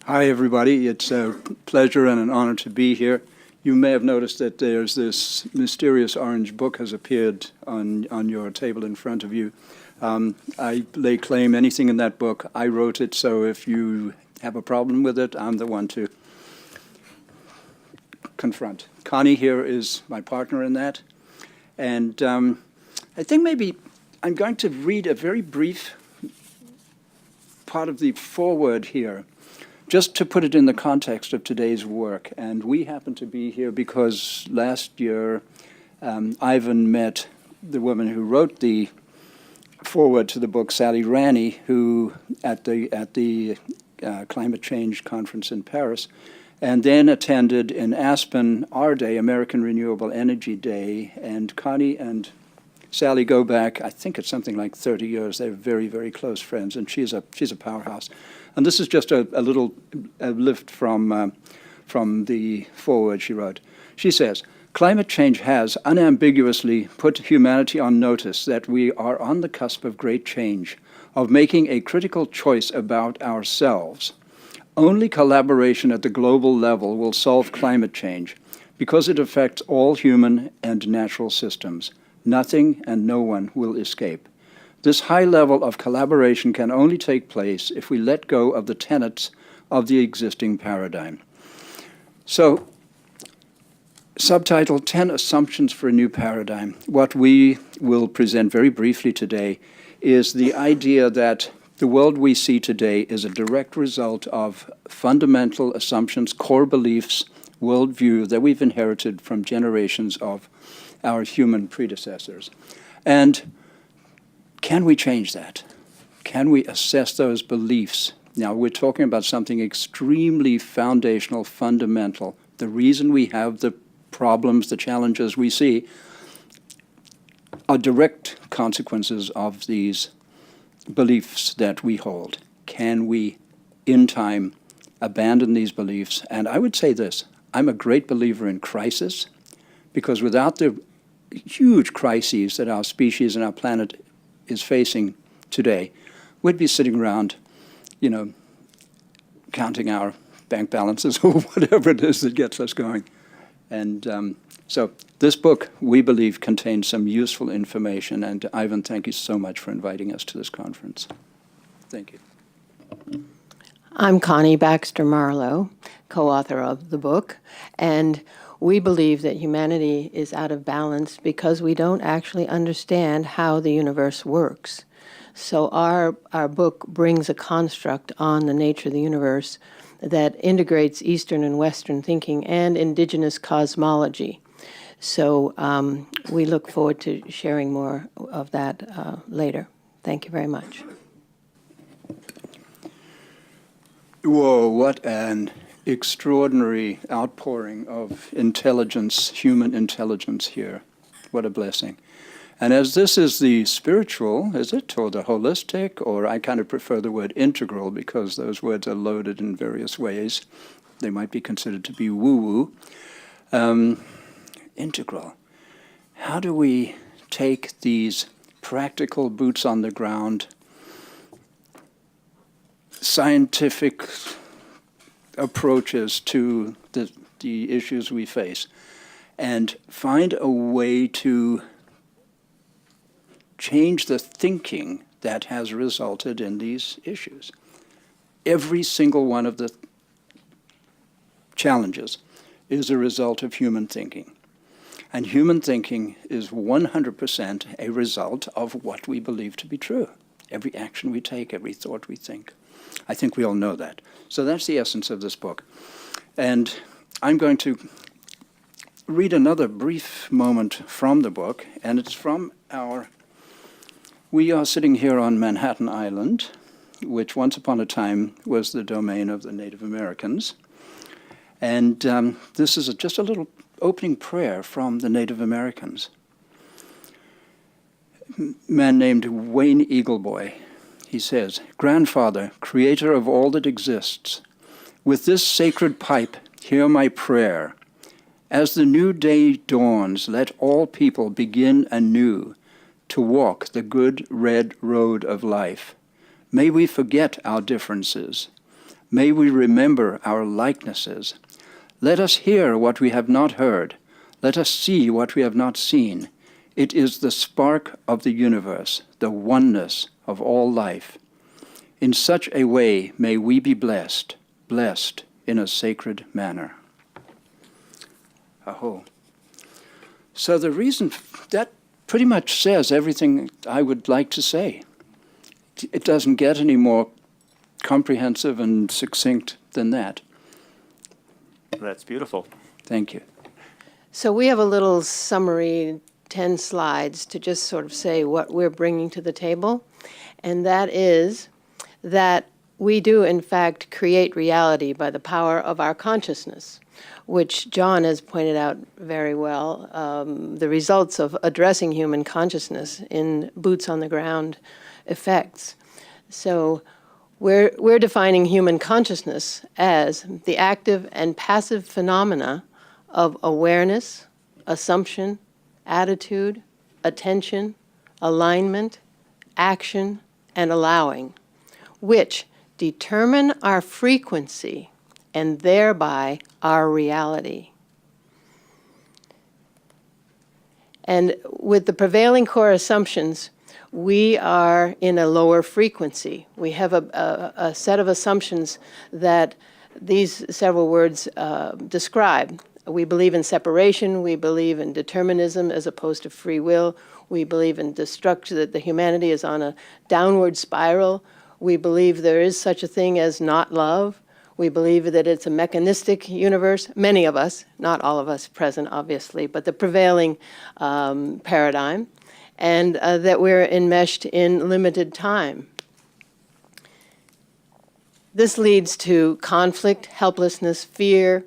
Hi, everybody. It's a pleasure and an honor to be here. You may have noticed that there's this mysterious orange book has appeared on your table in front of you. I lay claim anything in that book. I wrote it, so if you have a problem with it, I'm the one to confront. Connie here is my partner in that. And I think maybe I'm going to read a very brief part of the foreword here, just to put it in the context of today's work. And we happen to be here because last year Ivan met the woman who wrote the foreword to the book, Sally Ranney, who at the climate change conference in Paris, and then attended in Aspen our day, American Renewable Energy Day. And Connie and Sally go back, I think it's something like 30 years. They're very, very close friends, and she's a powerhouse. And this is just a little lift from the foreword she wrote. She says, "Climate change has unambiguously put humanity on notice that we are on the cusp of great change, of making a critical choice about ourselves. Only collaboration at the global level will solve climate change because it affects all human and natural systems. Nothing and no one will escape. This high level of collaboration can only take place if we let go of the tenets of the existing paradigm." So, subtitle, 10 Assumptions for a New Paradigm. What we will present very briefly today is the idea that the world we see today is a direct result of fundamental assumptions, core beliefs, worldview that we've inherited from generations of our human predecessors. And can we change that? Can we assess those beliefs? Now, we're talking about something extremely foundational, fundamental. The reason we have the problems, the challenges we see, are direct consequences of these beliefs that we hold. Can we, in time, abandon these beliefs? And I would say this, I'm a great believer in crisis, because without the huge crises that our species and our planet is facing today, we'd be sitting around, counting our bank balances or whatever it is that gets us going. And so this book, we believe, contains some useful information. And Ivan, thank you so much for inviting us to this conference. Thank you. I'm Connie Baxter Marlowe, co-author of the book, and we believe that humanity is out of balance because we don't actually understand how the universe works. So our book brings a construct on the nature of the universe that integrates Eastern and Western thinking and indigenous cosmology. So we look forward to sharing more of that later. Thank you very much. Whoa, what an extraordinary outpouring of intelligence, human intelligence here. What a blessing. And as this is the spiritual, is it, or the holistic, or I kind of prefer the word integral because those words are loaded in various ways. They might be considered to be woo-woo. Integral. How do we take these practical boots on the ground, scientific approaches to the issues we face and find a way to change the thinking that has resulted in these issues? Every single one of the challenges is a result of human thinking. And human thinking is 100% a result of what we believe to be true. Every action we take, every thought we think. I think we all know that. So that's the essence of this book. And I'm going to read another brief moment from the book, and it's from we are sitting here on Manhattan Island, which once upon a time was the domain of the Native Americans. And this is just a little opening prayer from the Native Americans. A man named Wayne Eagleboy. He says, "Grandfather, creator of all that exists, with this sacred pipe, hear my prayer. As the new day dawns, let all people begin anew to walk the good red road of life. May we forget our differences. May we remember our likenesses. Let us hear what we have not heard. Let us see what we have not seen. It is the spark of the universe, the oneness of all life. In such a way may we be blessed, blessed in a sacred manner. Aho. So the reason that pretty much says everything I would like to say. It doesn't get any more comprehensive and succinct than that. That's beautiful. Thank you. So we have a little summary, 10 slides, to just sort of say what we're bringing to the table. And that is that we do, in fact, create reality by the power of our consciousness, which John has pointed out very well, the results of addressing human consciousness in boots on the ground effects. So we're defining human consciousness as the active and passive phenomena of awareness, assumption, attitude, attention, alignment, action, and allowing, which determine our frequency and thereby our reality. And with the prevailing core assumptions, we are in a lower frequency. We have a set of assumptions that these several words describe. We believe in separation. We believe in determinism as opposed to free will. We believe in destruction, that the humanity is on a downward spiral. We believe there is such a thing as not love. We believe that it's a mechanistic universe. Many of us, not all of us present, obviously, but the prevailing paradigm, and that we're enmeshed in limited time. This leads to conflict, helplessness, fear,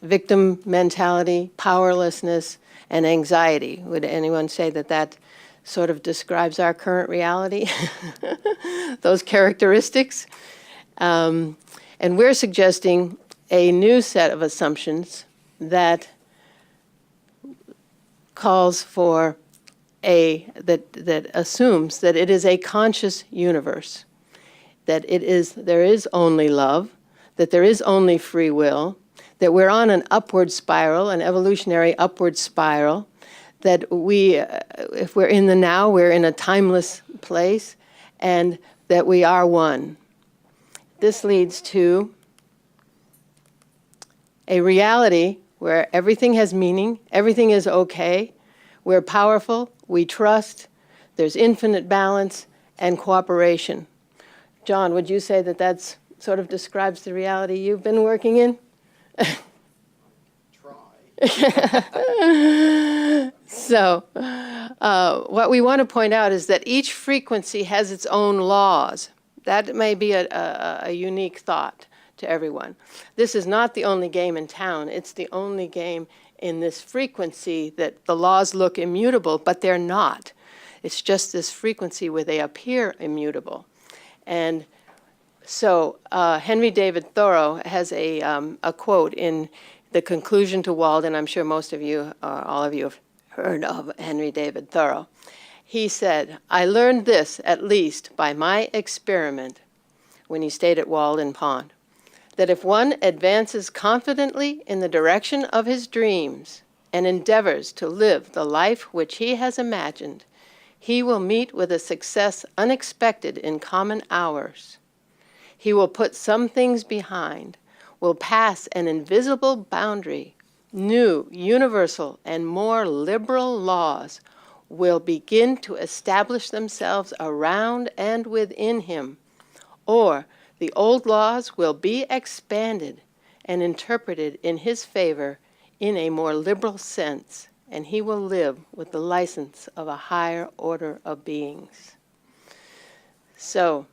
victim mentality, powerlessness, and anxiety. Would anyone say that that sort of describes our current reality? Those characteristics? And we're suggesting a new set of assumptions that calls for that assumes that it is a conscious universe, that there is only love, that there is only free will, that we're on an upward spiral, an evolutionary upward spiral, that if we're in the now, we're in a timeless place, and that we are one. This leads to a reality where everything has meaning, everything is okay, we're powerful, we trust, there's infinite balance and cooperation. John, would you say that that's sort of describes the reality you've been working in? So what we want to point out is that each frequency has its own laws. That may be a unique thought to everyone. This is not the only game in town. It's the only game in this frequency that the laws look immutable, but they're not. It's just this frequency where they appear immutable. And so Henry David Thoreau has a quote in the conclusion to Walden. I'm sure most of you, or all of you, have heard of Henry David Thoreau. He said, "I learned this, at least, by my experiment," when he stayed at Walden Pond, "that if one advances confidently in the direction of his dreams and endeavors to live the life which he has imagined, he will meet with a success unexpected in common hours. He will put some things behind, will pass an invisible boundary. New, universal, and more liberal laws will begin to establish themselves around and within him, or the old laws will be expanded and interpreted in his favor in a more liberal sense, and he will live with the license of a higher order of beings." So,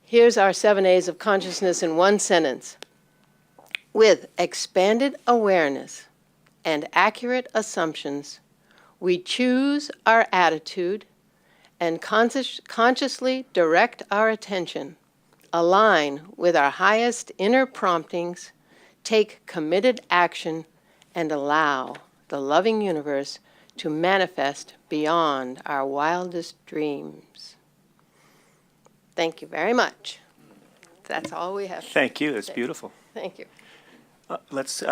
here's our 7 A's of consciousness in one sentence. With expanded awareness and accurate assumptions, we choose our attitude and consciously direct our attention, align with our highest inner promptings, take committed action, and allow the loving universe to manifest beyond our wildest dreams. Thank you very much. That's all we have. Thank you. It's beautiful. Thank you. Let's